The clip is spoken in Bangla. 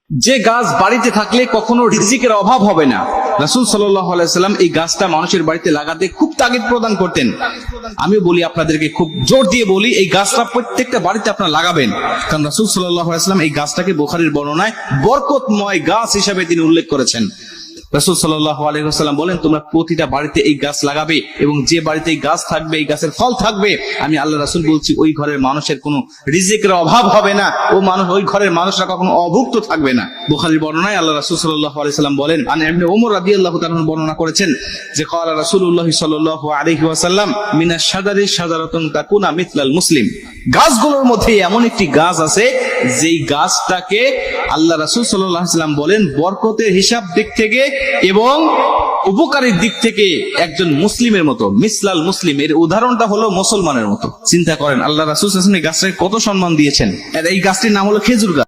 যে গাছ বাড়িতে থাকলে কখনো রিজিকের অভাব হবে না, রাসূল সাল্লাল্লাহু আলাইহি সাল্লাম এই গাছটা মানুষের বাড়িতে লাগাতে খুব তাগিদ প্রদান করতেন। আমি বলি আপনাদেরকে, খুব জোর দিয়ে বলি, এই গাছটা প্রত্যেকটা বাড়িতে আপনারা লাগাবেন। কারণ রাসূল সাল্লাল্লাহু আলাইহি সাল্লাম এই গাছটাকে বুখারীর বর্ণনায় বরকতময় গাছ হিসেবে তিনি উল্লেখ করেছেন। রাসূল সাল্লাল্লাহু আলাইহি ওয়াসাল্লাম বলেন, তোমরা প্রতিটা বাড়িতে এই গাছ লাগাবে, এবং যে বাড়িতে এই গাছ থাকবে, এই গাছের ফল থাকবে, আমি আল্লাহ রাসূল বলছি ওই ঘরের মানুষের কোনো রিজিকের অভাব হবে না, ওই ঘরের মানুষরা কখনো অভুক্ত থাকবে না। বুখারীর বর্ণনায় আল্লাহ রাসূল সাল্লাল্লাহু আলাইহি ওয়াসাল্লাম বলেন, আন ইবনে ওমর রাদিয়াল্লাহু তাআলা বর্ণনা করেছেন যে ক্বালা রাসূলুল্লাহ সাল্লাল্লাহু আলাইহি ওয়াসাল্লাম, মিনাশ শাজারি শাজারাতুন তাকুনা মিথলাল মুসলিম। গাছগুলোর মধ্যে এমন একটি গাছ আছে যেই গাছটাকে আল্লাহ রাসূল সাল্লাল্লাহু আলাইহি ওয়াসাল্লাম বলেন বরকতের হিসাব দিক থেকে এবং উপকারের দিক থেকে একজন মুসলিমের মতো, মিসলাল মুসলিম, এর উদাহরণটা হলো মুসলমানের মতো। চিন্তা করেন আল্লাহ রাসূল সাল্লাল্লাহু আলাইহি ওয়াসাল্লাম এই গাছটাকে কত সম্মান দিয়েছেন। আর এই গাছটির নাম হলো খেজুর গাছ।